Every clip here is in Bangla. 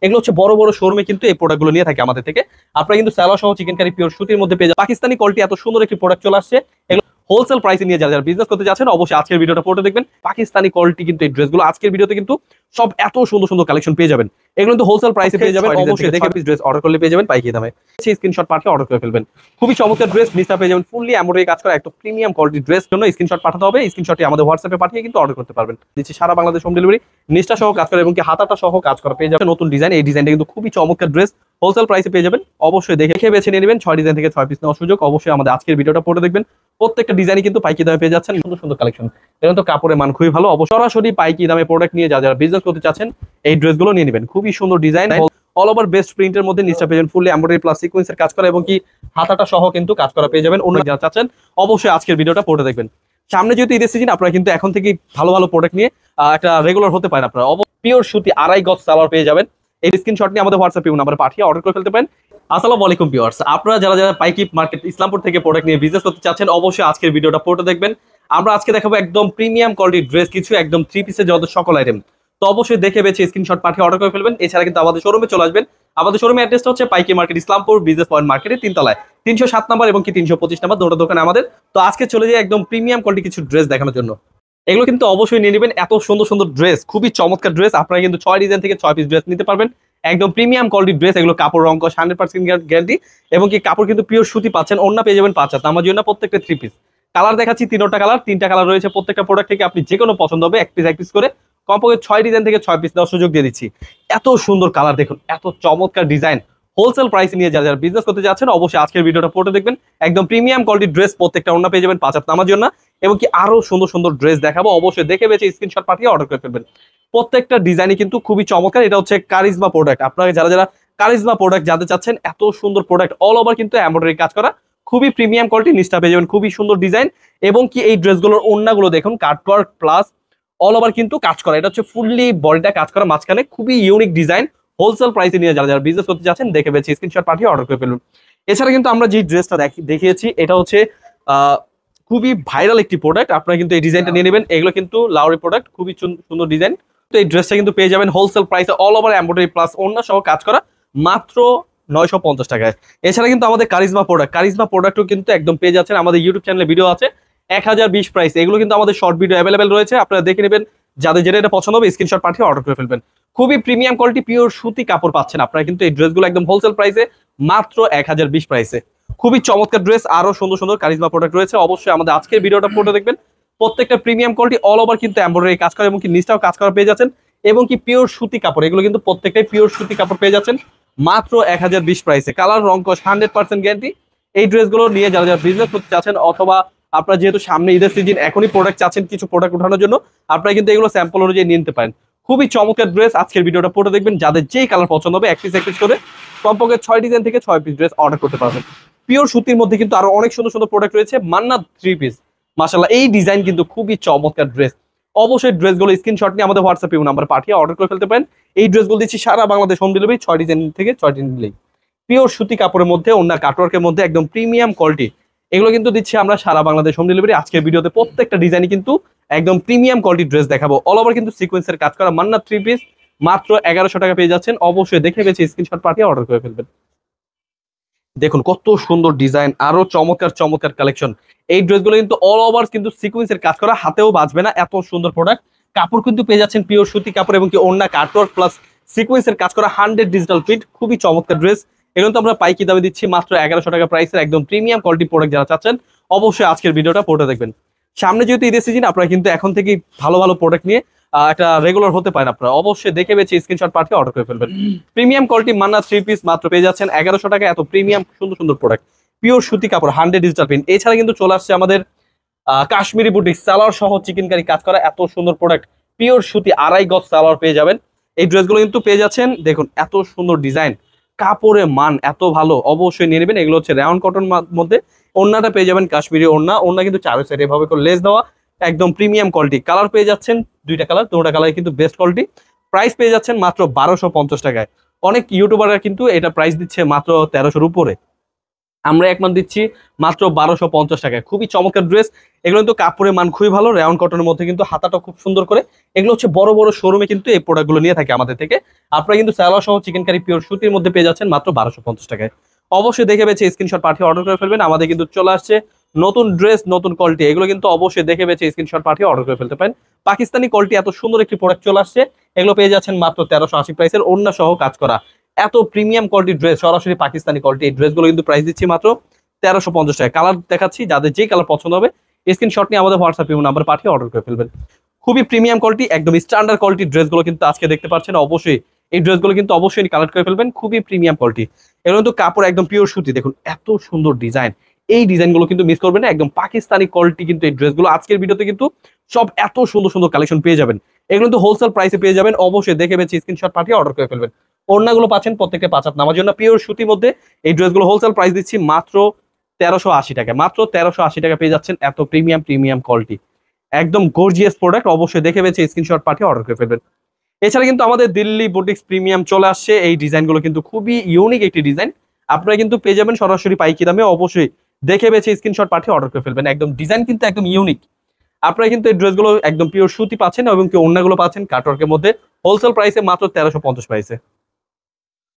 এগুলো হচ্ছে বড় বড় শোরুমে কিন্তু এই প্রোডাক্টগুলো নিয়ে থাকে আমাদের থেকে। আপনারা কিন্তু সালোয়ার সহ চিকেন কারি পিওর সুতির মধ্যে পেয়ে যাবেন। পাকিস্তানি কোয়ালিটি এত সুন্দর একটি প্রোডাক্ট চলে আসছে। হোলসেল প্রাইসে নিয়ে যারা বিজনেস করতে যাচ্ছেন অবশ্যই আজকের ভিডিওটা পড়ে দেখবেন। পাকিস্তানি কোয়ালিটি কিন্তু এই ড্রেসগুলো আজকের ভিডিওতে কিন্তু সব এত সুন্দর সুন্দর কালেকশন পেয়ে যাবেন। এগুলো কিন্তু হোলসেল প্রাইসে পেয়ে যাবেন। অবশ্যই দেখে পিস ড্রেস অর্ডার করলে পেয়ে যাবেন পাইকারি দামে। সেই স্ক্রিনশট পাঠিয়ে অর্ডার করে ফেলবেন। খুবই চমৎকার ড্রেস নিচটা পেয়ে যাবেন ফুললি এমব্রয়ডারি কাজ করা একটা প্রিমিয়াম কোয়ালিটি ড্রেস। জন্য স্ক্রিনশট পাঠাতে হবে। স্ক্রিনশটটি আমাদের হোয়াটসঅ্যাপে পাঠিয়ে কিন্তু অর্ডার করতে পারবেন। দিচ্ছি সারা বাংলাদেশ হোম ডেলিভারি। নিচটা সহ কাজ করা এবং কি হাতাটা সহ কাজ করা পেয়ে যাবেন। নতুন ডিজাইন, এই ডিজাইনটা কিন্তু খুবই চমৎকার ড্রেস হোলসেল প্রাইসে পেয়ে যাবেন। অবশ্যই দেখে বেছে নিয়ে নেবেন। 6 ডিজাইন থেকে 6 পিস নেওয়ার সুযোগ। অবশ্যই আমাদের আজকের ভিডিওটা পড়ে দেখবেন। প্রত্যেকটা ডিজাইনই কিন্তু পাইকারি দামে পেয়ে যাচ্ছেন। সুন্দর সুন্দর কালেকশন। এর তো কাপড়ের মান খুবই ভালো। অবশ্যই সরাসরি পাইকারি দামে প্রোডাক্ট নিয়ে যারা বিজনেস করতে চাচ্ছেন এই ড্রেসগুলো নিয়ে নেবেন। খুবই সুন্দর ডিজাইন, অল ওভার বেস্ট প্রিন্টের মধ্যে নিচটা পেয়ে যাবেন ফুললি এমব্রয়ডারি প্লাস সিকোয়েন্সের কাজ করা এবং কি হাতাটা সহ কিন্তু কাজ করা পেয়ে যাবেন। অন্য যারা চাচ্ছেন অবশ্যই আজকের ভিডিওটা পড়ে দেখবেন। সামনে যেহেতু ঈদের সিজন, আপনারা কিন্তু এখন থেকে ভালো ভালো প্রোডাক্ট নিয়ে একটা রেগুলার হতে পারেন। আপনারা পিওর সুতি 2.5 গজ সালোয়ার পেয়ে যাবেন। এই স্ক্রিনশট নিয়ে আমাদের হোয়াটসঅ্যাপ নাম্বারে পাঠিয়ে অর্ডার করে ফেলতে পারেন। আসসালামু আলাইকুম ভিউয়ার্স, আপনারা যারা পাইকি মার্কেট ইসলামপুর থেকে প্রোডাক্ট নিয়ে বিজনেস করতে চাচ্ছেন অবশ্যই আজকের ভিডিওটা পড়ে দেখবেন। আমরা আজকে দেখাবো একদম প্রিমিয়াম কোয়ালিটির ড্রেস, কিছু একদম 3 পিসের যত সকল আইটেম। তো অবশ্যই দেখে বেছে স্ক্রিনশট পাঠিয়ে অর্ডার করে ফেলবেন। এছাড়া কিন্তু আমাদের শোরুমে চলে আসবেন। আমাদের শোরুমের অ্যাড্রেসটা হচ্ছে পাইকি মার্কেট ইসলামপুর বিজনেস পয়েন্ট মার্কেটের 3 তলায় 307 নাম্বার এবং কি 325 নাম্বার দুটো দোকান আমাদের। তো আজকে চলে যাই একদম প্রিমিয়াম কোয়ালিটি কিছু ড্রেস দেখানোর জন্য। এগুলো কিন্তু অবশ্যই নিয়ে নেবেন। এত সুন্দর সুন্দর ড্রেস, খুবই চমৎকার ড্রেস। আপনারা কিন্তু 6 ডিজাইন থেকে 6 পিস ড্রেস নিতে পারবেন। একদম প্রিমিয়াম কোয়ালিটির ড্রেস। এগুলো কাপড় রং 100% গ্যারান্টি এবং কি কাপড় কিন্তু পিওর সুতি পাচ্ছেন। ওন্না পেয়ে যাবেন 5 হাত। আমার জন্য প্রত্যেকটা 3 পিস কালার দেখাচ্ছি। 3টা কালার, 3টা কালার রয়েছে। প্রত্যেকটা প্রোডাক্ট থেকে আপনি যে কোনো পছন্দ হবে এক পিস করে কমপক্ষে 6 ডিজাইন থেকে 6 পিস দেওয়ার সুযোগ দিয়ে দিচ্ছি। এত সুন্দর কালার দেখুন, এত চমৎকার ডিজাইন। হোলসেল প্রাইসে নিয়ে যারা বিজনেস করতে যাচ্ছেন অবশ্যই আজকের ভিডিওটা পড়ে দেখবেন। একদম প্রিমিয়াম কোয়ালিটির ড্রেস। প্রত্যেকটা ওন্না পেয়ে যাবেন 5 হাত আমার জন্য এবং কি আরো সুন্দর সুন্দর ড্রেস দেখাবো। অবশ্যই দেখে বেছে স্ক্রিনশট পাঠিয়ে অর্ডার করে ফেলবেন। প্রত্যেকটা ডিজাইনই কিন্তু খুবই চমৎকার। এটা হচ্ছে কারিজমা প্রোডাক্ট। আপনারা যারা কারিজমা প্রোডাক্ট জানতে চাচ্ছেন, এত সুন্দর প্রোডাক্ট অল ওভার কিন্তু এমব্রয়ডারি কাজ করা, খুবই প্রিমিয়াম কোয়ালিটি। নিচটা পেয়ে যাবেন খুবই সুন্দর ডিজাইন এবং কি এই ড্রেসগুলোর ওন্নাগুলো দেখুন কাটওয়ার্ক প্লাস অল ওভার কিন্তু কাজ করা। এটা হচ্ছে ফুললি বডিটা কাজ করা, মাঝখানে খুবই ইউনিক ডিজাইন। হোলসেল প্রাইসে নিয়ে যারা বিজনেস করতে চাচ্ছেন দেখে বেছে স্ক্রিনশট পাঠিয়ে অর্ডার করে ফেলুন। এছাড়া কিন্তু আমরা যে ড্রেসটা দেখিয়েছি এটা হচ্ছে খুবই ভাইরাল একটি প্রোডাক্ট। আপনারা কিন্তু এই ডিজাইনটা নিয়ে নেবেন। এগুলো কিন্তু লাউরি প্রোডাক্ট, খুবই সুন্দর ডিজাইন। তো এই ড্রেসটা কিন্তু পেয়ে যাবেন হোলসেল প্রাইসে অল ওভার এমব্রয়ডারি প্লাস ওন্না সহ কাজ করা মাত্র 950 টাকায়। এছাড়া কিন্তু আমাদের কারিজমা প্রোডাক্টও কিন্তু একদম পেয়ে যাচ্ছেন। আমাদের ইউটিউব চ্যানেলে ভিডিও আছে 1020 প্রাইস। এগুলো কিন্তু আমাদের শর্ট ভিডিও অ্যাভেলেবেল রয়েছে, আপনারা দেখে নেবেন। যাদের যেটা এটা পছন্দ হবে স্ক্রিনশট পাঠিয়ে অর্ডার করে ফেলবেন। খুবই প্রিমিয়াম কোয়ালিটি পিওর সুতি কাপড় পাচ্ছেন আপনারা কিন্তু এই ড্রেসগুলো একদম হোলসেল প্রাইসে মাত্র 1020 প্রাইসে। খুবই চমৎকার ড্রেস। আরো সুন্দর সুন্দর কারিজমা প্রোডাক্ট রয়েছে। অবশ্যই আমাদের আজকের ভিডিওটা পড়ে দেখবেন। প্রত্যেকটা প্রিমিয়াম কোয়ালিটি অল ওভার কিন্তু এমব্রয়ডারি কাজ করে এবং কি নিচটাও কাজ করা পেয়ে যাচ্ছেন এবং কি পিওর সুতি কাপড়। এগুলো কিন্তু প্রত্যেকটাই পিওর সুতি কাপড় পেয়ে যাচ্ছেন মাত্র 1020 প্রাইসে। কালার রং 100% গ্যারান্টি। এই ড্রেসগুলো নিয়ে যারা বিজনেস করতে চাচ্ছেন অথবা আপনারা যেহেতু সামনে ঈদের সিজন এখনই প্রোডাক্ট চাচ্ছেন কিছু প্রোডাক্ট উঠানোর জন্য, আপনারা কিন্তু এগুলো স্যাম্পল অনুযায়ী নিতে পারেন। খুবই চমৎকার ড্রেস। আজকের ভিডিওটা পড়ে দেখবেন। যাদের যেই কালার পছন্দ হবে এক পিস করে কমপক্ষে 6 ডিজাইন থেকে 6 পিস ড্রেস অর্ডার করতে পারবেন। পিওর সুতির মধ্যে কিন্তু আরো অনেক সুন্দর সুন্দর প্রোডাক্ট রয়েছে। মান্না 3 পিস মাশাআল্লাহ, এই ডিজাইন কিন্তু খুবই চমৎকার ড্রেস। অবশ্যই ড্রেসগুলো স্ক্রিনশট নিয়ে আমাদের হোয়াটসঅ্যাপে নাম্বার পাঠিয়ে অর্ডার করে ফেলতে পারেন। এই ড্রেসগুলো দিচ্ছি সারা বাংলাদেশ হোম ডেলিভারি। 6 ডিজাইন থেকে 6 ডিজাইন নিলেই পিওর সুতি কাপড়ের মধ্যে ওন্না কাটওয়ার্কের মধ্যে একদম প্রিমিয়াম কোয়ালিটি। এগুলো কিন্তু দিচ্ছি আমরা সারা বাংলাদেশ হোম ডেলিভারি। আজকের ভিডিওতে প্রত্যেকটা ডিজাইনই কিন্তু একদম প্রিমিয়াম কোয়ালিটির ড্রেস দেখাবো। অল ওভার কিন্তু সিকোয়েন্সের কাজ করা মান্না 3 পিস মাত্র 1100 টাকা পেয়ে যাচ্ছেন। অবশ্যই দেখে বেছে স্ক্রিনশট পাঠিয়ে অর্ডার করে ফেলবেন। দেখুন কত সুন্দর ডিজাইন, আরো চমৎকার চমৎকার কালেকশন। এই ড্রেসগুলো কিন্তু অল ওভার কিন্তু সিকোয়েন্সের কাজ করা, হাতেও বাজবে না, এত সুন্দর প্রোডাক্ট। কাপড় কিন্তু পেয়ে যাচ্ছেন পিওর সুতি কাপড় এবং কি ওন্না কাটওয়ার্ক প্লাস সিকোয়েন্সের কাজ করা 100 ডিজিটাল প্রিন্ট। খুবই চমৎকার ড্রেস। এগুলো তো আমরা পাইকি দামে দিচ্ছি মাত্র 1100 টাকা প্রাইসের একদম প্রিমিয়াম কোয়ালিটি প্রোডাক্ট। যারা চাচ্ছেন অবশ্যই আজকের ভিডিওটা পড়ে দেখবেন। সামনে যেহেতু ঈদের সিজন, আপনারা কিন্তু এখন থেকে ভালো ভালো প্রোডাক্ট নিয়ে একটা রেগুলার হতে পারেন। আপনারা অবশ্যই দেখে বেছে স্ক্রিনশট পাঠিয়ে অর্ডার করে ফেলবেন। প্রিমিয়াম কোয়ালিটি মান্না 3 পিস মাত্র পেয়ে যাচ্ছেন 1100 টাকা। এত প্রিমিয়াম সুন্দর সুন্দর প্রোডাক্ট, পিওর সুতি কাপড় 100 ডিজিটাল প্রিন্ট। এছাড়া কিন্তু চলে আসছে আমাদের কাশ্মীরি বুটিক সালোয়ার সহ চিকেন কারি কাজ করা এত সুন্দর প্রোডাক্ট। পিওর সুতি 2.5 গজ সালোয়ার পেয়ে যাবেন। এই ড্রেসগুলো কিন্তু পেয়ে যাচ্ছেন। দেখুন এত সুন্দর ডিজাইন, কাপড়ের মান এত ভালো। অবশ্যই নিয়ে নেবেন। এগুলো হচ্ছে রাউন্ড কটন মধ্যে। ওন্নাটা পেয়ে যাবেন কাশ্মীরি ওন্না কিন্তু চারো সাইড এভাবে করে লেস দেওয়া, একদম প্রিমিয়াম কোয়ালিটি। কালার পেয়ে যাচ্ছেন 2টা কালার, 2টা কালার কিন্তু বেস্ট কোয়ালিটি। প্রাইস পেয়ে যাচ্ছেন মাত্র 1250 টাকায়। অনেক ইউটিউবাররা কিন্তু এটা প্রাইস দিচ্ছে মাত্র 1300-র উপরে, আমরা একমাত্র দিচ্ছি মাত্র 1250 টাকায়। খুবই চমৎকার ড্রেস। এগুলো কিন্তু কাপড়ের মান খুবই ভালো, রাউন্ড কটনের মধ্যে কিন্তু হাতাটা খুব সুন্দর করে এগুলো হচ্ছে বড় বড় শোরুমে কিন্তু এই প্রোডাক্টগুলো নিয়ে থাকে আমাদের থেকে। আপনারা কিন্তু সালোয়ার সহ চিকেন কারি পিওর সুতির মধ্যে পেয়ে যাচ্ছেন মাত্র 1250 টাকায়। অবশ্যই দেখে বেছে স্ক্রিনশট পাঠিয়ে অর্ডার করে ফেলবেন। আমাদের কিন্তু চলে আসছে নতুন ড্রেস, নতুন কোয়ালিটি, এগুলো কিন্তু অবশ্যই দেখে বেছে স্ক্রিনশট পাঠিয়ে অর্ডার করে ফেলতে পারেন। পাকিস্তানি কোয়ালিটি এত সুন্দর একটি প্রোডাক্ট চলে আসছে, এগুলো পেয়ে যাচ্ছেন মাত্র 1380 প্রাইসের, ওড়না সহ কাজ করা এত প্রিমিয়াম কোয়ালিটির ড্রেস, সরাসরি পাকিস্তানি কোয়ালিটি। এই ড্রেসগুলো কিন্তু প্রাইস দিচ্ছি মাত্র 1350 টাকা। কালার দেখাচ্ছি, যাদের যে কালার পছন্দ হবে স্ক্রিনশট নিয়ে আমাদের হোয়াটসঅ্যাপ নাম্বার পাঠিয়ে অর্ডার করে ফেলবেন। খুবই প্রিমিয়াম কোয়ালিটি, একদম স্ট্যান্ডার্ড কোয়ালিটির ড্রেসগুলো কিন্তু আজকে দেখতে পাচ্ছেন। অবশ্যই এই ড্রেসগুলো কিন্তু অবশ্যই কালেক্ট করে ফেলবেন, খুবই প্রিমিয়াম কোয়ালিটি। এগুলো কিন্তু কাপড় একদম পিওর সুতি, দেখুন এত সুন্দর ডিজাইন। এই ডিজাইনগুলো কিন্তু মিস করবেন না, একদম পাকিস্তানি কোয়ালিটি কিন্তু এই ড্রেসগুলো। আজকের ভিডিওতে কিন্তু সব এত সুন্দর সুন্দর কালেকশন পেয়ে যাবেন, এগুলো কিন্তু হোলসেল প্রাইসে পেয়ে যাবেন। অবশ্যই দেখে বেছে স্ক্রিনশট পাঠিয়ে অর্ডার করে ফেলবেন। ওড়নাগুলো পাচ্ছেন প্রত্যেকটা 5 হাত নামার জন্য পিওর সুতির মধ্যে। এই ড্রেসগুলো হোলসেল প্রাইস দিচ্ছি মাত্র 1380 টাকা। মাত্র 1380 টাকা পেয়ে যাচ্ছেন এত প্রিমিয়াম প্রিমিয়াম কোয়ালিটি, একদম গর্জিয়াস প্রোডাক্ট। অবশ্যই দেখে বেছে স্ক্রিনশট পাঠিয়ে অর্ডার করে ফেলবেন। এছাড়া কিন্তু আমাদের দিল্লি বুটিক্স প্রিমিয়াম চলে আসছে। এই ডিজাইনগুলো কিন্তু খুবই ইউনিক একটি ডিজাইন, আপনারা কিন্তু পেয়ে যাবেন সরাসরি পাইকি দামে। অবশ্যই দেখে বেছে স্ক্রিনশট পাঠিয়ে অর্ডার করে ফেলবেন। একদম ডিজাইন কিন্তু একদম ইউনিক। আপনারা কিন্তু এই ড্রেসগুলো একদম পিওর সুতি পাচ্ছেন এবং কি ওড়নাগুলো পাচ্ছেন কাটওয়ার্কের মধ্যে, হোলসেল প্রাইসে মাত্র 1350 প্রাইসে।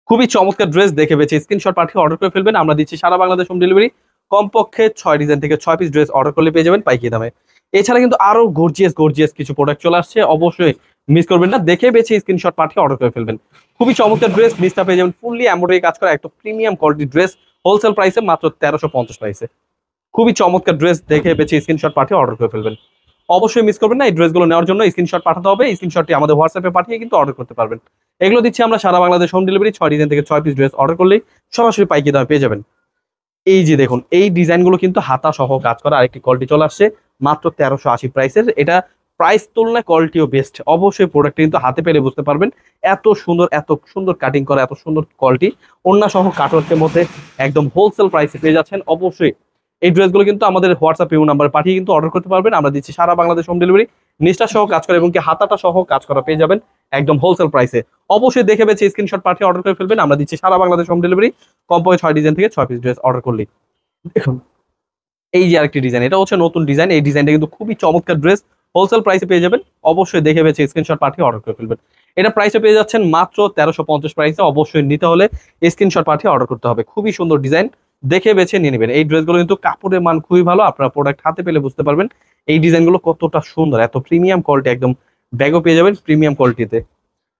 খুবই চমৎকার ড্রেস, দেখে বেছে স্ক্রিনশট পাঠিয়ে অর্ডার করে ফেলবেন। আমরা দিচ্ছি সারা বাংলাদেশ হোম ডেলিভারি। কমপক্ষে 6 ডিজাইন থেকে 6 পিস ড্রেস অর্ডার করলে পেয়ে যাবেন পাইকি দামে। এছাড়া কিন্তু আরো গর্জিয়াস গর্জিয়াস কিছু প্রোডাক্ট চলে আসছে, অবশ্যই মিস করবেন না, দেখে বেছে স্ক্রিনশট পাঠিয়ে অর্ডার করে ফেলবেন। খুবই চমৎকার ড্রেস, মিসটা পেয়ে যাবেন ফুললি এমব্রয়ডারি কাজ করা একটা প্রিমিয়াম কোয়ালিটির ড্রেস, হোলসেল প্রাইসে মাত্র 1350 প্রাইসে। খুবই চমৎকার ড্রেস, দেখে বেছে স্ক্রিনশট পাঠিয়ে অর্ডার করে ফেলবেন। অবশ্যই মিস করবেন না, এই ড্রেসগুলো নেওয়ার জন্য স্ক্রিনশট পাঠাতে হবে। স্ক্রিনশটটি আমাদের হোয়াটসঅ্যাপে পাঠিয়ে কিন্তু অর্ডার করতে পারবেন। এগুলো দিচ্ছি আমরা সারা বাংলাদেশ হোম ডেলিভারি। 6 ডিজাইন থেকে 6 পিস ড্রেস অর্ডার করলেই সরাসরি পাইকি দামে পেয়ে যাবেন। এই যে দেখুন, এই ডিজাইনগুলো কিন্তু হাতা সহ কাজ করা আরেকটি কোয়ালিটি চলে আসছে মাত্র 1380 প্রাইসের। এটা প্রাইস তুলনায় কোয়ালিটিও বেস্ট। অবশ্যই প্রোডাক্ট কিন্তু হাতে পেলে বুঝতে পারবেন এত সুন্দর কাটিং করা, এত সুন্দর কোয়ালিটি। ওড়না সহ কাটওয়ার্কের মধ্যে একদম হোলসেল প্রাইসে পেয়ে যাচ্ছেন। অবশ্যই এই ড্রেসগুলো কিন্তু আমাদের হোয়াটসঅ্যাপ নাম্বার পাঠিয়ে কিন্তু অর্ডার করতে পারবেন। আমরা দিচ্ছি সারা বাংলাদেশ হোম ডেলিভারি। নিচটা সহ কাজ করা এবং কি হাতাটা সহ কাজ করা পেয়ে যাবেন একদম হোলসেল প্রাইসে। অবশ্যই দেখে বেছে স্ক্রিনশট পাঠিয়ে অর্ডার করে ফেলবেন। আমরা দিচ্ছি সারা বাংলাদেশ হোম ডেলিভারি, কমপক্ষে 6 ডিজাইন থেকে 6 পিস ড্রেস অর্ডার করলেই। দেখুন এই যে আরেকটি ডিজাইন, এটা হচ্ছে নতুন ডিজাইন। এই ডিজাইনটা কিন্তু খুবই চমৎকার ড্রেস, হোলসেল প্রাইসে পেয়ে যাবেন। অবশ্যই দেখে বেছে স্ক্রিনশট পাঠিয়ে অর্ডার করে ফেলবেন। এটা প্রাইসে পেয়ে যাচ্ছেন মাত্র 1350 প্রাইসে। অবশ্যই নিতে হলে স্ক্রিনশট পাঠিয়ে অর্ডার করতে হবে। খুবই সুন্দর ডিজাইন, দেখে বেছে নিয়ে নেবেন। এই ড্রেসগুলো কিন্তু কাপড়ের মান খুবই ভালো, আপনারা প্রোডাক্ট হাতে পেলে বুঝতে পারবেন এই ডিজাইনগুলো কতটা সুন্দর, এত প্রিমিয়াম কোয়ালিটি। একদম ব্যাগও পেয়ে যাবেন প্রিমিয়াম কোয়ালিটিতে।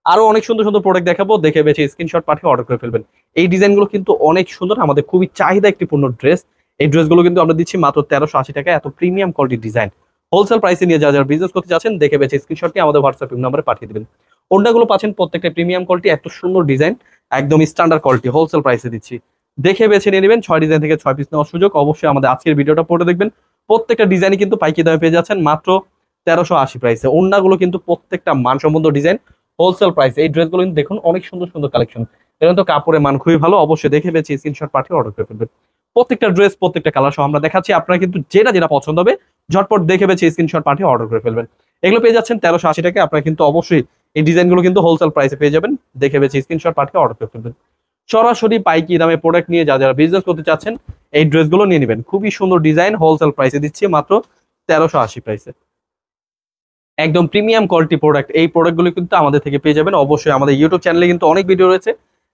আরো অনেক সুন্দর সুন্দর প্রোডাক্ট দেখাবো, দেখে বেছে স্ক্রিনশট পাঠিয়ে অর্ডার করে ফেলবেন। এই ডিজাইনগুলো কিন্তু অনেক সুন্দর, আমাদের খুবই চাহিদা একটি পূর্ণ ড্রেস। এই ড্রেসগুলো কিন্তু আমরা দিচ্ছি মাত্র 1380 টাকা, এত প্রিমিয়াম কোয়ালিটির ডিজাইন। হোলসেল প্রাইসে নিয়ে যারা বিজনেস করতে চাচ্ছেন দেখে বেছে স্ক্রিনশট নিয়ে আমাদের হোয়াটসঅ্যাপ নাম্বারে পাঠিয়ে দিবেন। ওড়নাগুলো পাচ্ছেন প্রত্যেকটা প্রিমিয়াম কোয়ালিটি, এত সুন্দর ডিজাইন, একদম স্ট্যান্ডার্ড কোয়ালিটি, হোলসেল প্রাইসে দিচ্ছি। দেখে বেছে নিয়ে নেবেন। 6 ডিজাইন থেকে 6 পিস নেওয়ার সুযোগ। অবশ্যই আমাদের আজকের ভিডিওটা পড়ে দেখবেন। প্রত্যেকটা ডিজাইনই কিন্তু পাইকি দামে পেয়ে যাচ্ছেন মাত্র 1380 প্রাইসে। ওড়নাগুলো কিন্তু প্রত্যেকটা মানসম্পন্ন ডিজাইন, হোলসেল প্রাইস। এই ড্রেসগুলো কিন্তু দেখুন অনেক সুন্দর সুন্দর কালেকশন, এগুলো তো কাপড়ের মান খুবই ভালো। অবশ্যই দেখে বেছে স্ক্রিনশট পাঠিয়ে অর্ডার করে ফেলবেন। প্রত্যেকটা ড্রেস প্রত্যেকটা কালার সহ আমরা দেখাচ্ছি, আপনারা কিন্তু যেটা যেটা পছন্দ হবে ঝটপট দেখে বেছে স্ক্রিনশট পাঠিয়ে অর্ডার করে ফেলবেন। এগুলো পেয়ে যাচ্ছেন 1380 টাকা। আপনারা কিন্তু অবশ্যই এই ডিজাইনগুলো কিন্তু হোলসেল প্রাইসে পেয়ে যাবেন, দেখে বেছে স্ক্রিনশট পাঠিয়ে অর্ডার করে ফেলবেন। সরাসরি পাইকি দামে প্রোডাক্ট নিয়ে যারা বিজনেস করতে চাচ্ছেন এই ড্রেসগুলো নিয়ে নেবেন। খুবই সুন্দর ডিজাইন, হোলসেল প্রাইসে দিচ্ছি মাত্র 1380 প্রাইসে। একদম প্রিমিয়াম কোয়ালিটি প্রোডাক্ট। এই প্রোডাক্টগুলো কিন্তু আমাদের থেকে পেয়ে যাবেন। অবশ্যই আমাদের ইউটিউব চ্যানেলে কিন্তু অনেক ভিডিও রয়েছে,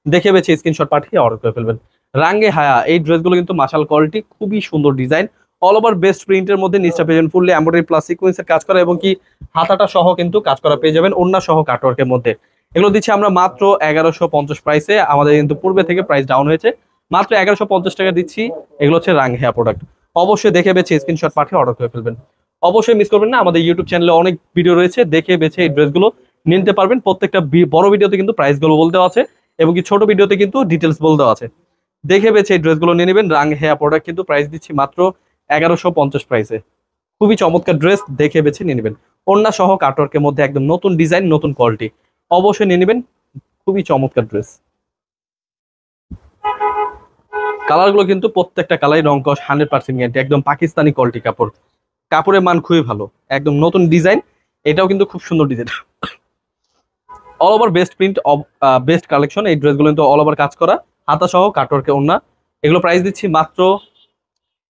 দেখে বেছে স্ক্রিনশট পাঠিয়ে অর্ডার করে ফেলবেন। রাঙ্গে হায়া, এই ড্রেসগুলো কিন্তু মাশাল কোয়ালিটি, খুবই সুন্দর ডিজাইন। অল ওভার বেস্ট প্রিন্টের মধ্যে নিচটা পেয়ে যাবেন ফুললি এমব্রয়ডারি প্লাস সিকোয়েন্সের কাজ করা এবং কি হাতাটা সহ কিন্তু কাজ করা পেয়ে যাবেন ওড়না সহ কাটওয়ার্কের মধ্যে। এগুলো দিচ্ছি আমরা মাত্র 1150 প্রাইসে। আমাদের কিন্তু পূর্বে থেকে প্রাইস ডাউন হয়েছে, মাত্র 1150 টাকা দিচ্ছি। এগুলো হচ্ছে রাং হেয়া প্রোডাক্ট। অবশ্যই দেখে বেছে স্ক্রিনশট পাঠিয়ে অর্ডার করে ফেলবেন। অবশ্যই মিস করবেন না, আমাদের ইউটিউব চ্যানেলে অনেক ভিডিও রয়েছে, দেখে বেছে এই ড্রেসগুলো নিতে পারবেন। প্রত্যেকটা বড় ভিডিওতে কিন্তু প্রাইসগুলো বলতে আছে এবং কি ছোট ভিডিওতে কিন্তু ডিটেলস বলতে আছে। দেখে বেছে এই ড্রেসগুলো নিয়ে নেবেন। রাং হেয়া প্রোডাক্ট কিন্তু প্রাইস দিচ্ছি মাত্র 1150 প্রাইসে। খুবই চমৎকার ড্রেস, দেখে বেছে নিয়ে নেবেন। ওড়না সহ কাটওয়ার্কের মধ্যে একদম নতুন ডিজাইন, নতুন কোয়ালিটি। অবশ্যই নিয়ে নেবেন, খুবই চমৎকার ড্রেস। কালারগুলো কিন্তু প্রত্যেকটা কালারই রং কস 100% গ্যারান্টি, একদম পাকিস্তানি কোয়ালিটি কাপড়। কাপড়ের মান খুবই ভালো, একদম নতুন ডিজাইন। এটাও কিন্তু খুব সুন্দর design, all over best print, best collection. এই ড্রেসগুলো কিন্তু অল ওভার কাজ করা, হাতা সহ কাটওয়ার্কে ওড়না। এগুলো প্রাইস দিচ্ছি মাত্র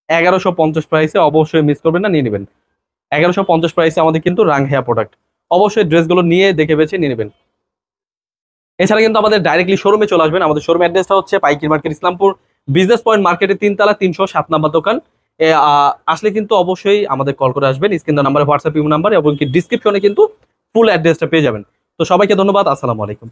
1150 প্রাইসে। অবশ্যই মিস করবেন না, নিয়ে নেবেন। 1150 প্রাইসে আমাদের কিন্তু রাং হেয়া প্রোডাক্ট। অবশ্যই ড্রেসগুলো নিয়ে দেখে বেছে নিয়ে নেবেন। এছাড়া কিন্তু আমাদের ডাইরেক্টলি শোরুমে চলে আসবেন। আমাদের শোরুম অ্যাড্রেসটা হচ্ছে পাইকির মার্কেট, ইসলামপুর বিজনেস পয়েন্ট মার্কেটের 3 তলা 307 নাম্বার দোকান। আসলে কিন্তু অবশ্যই আমাদের কল করে আসবেন, স্ক্রিন নাম্বারে হোয়াটসঅ্যাপ ইমো নাম্বার এবং কি ডিসক্রিপশনে কিন্তু ফুল অ্যাড্রেসটা পেয়ে যাবেন। তো সবাইকে ধন্যবাদ, আসসালামু আলাইকুম।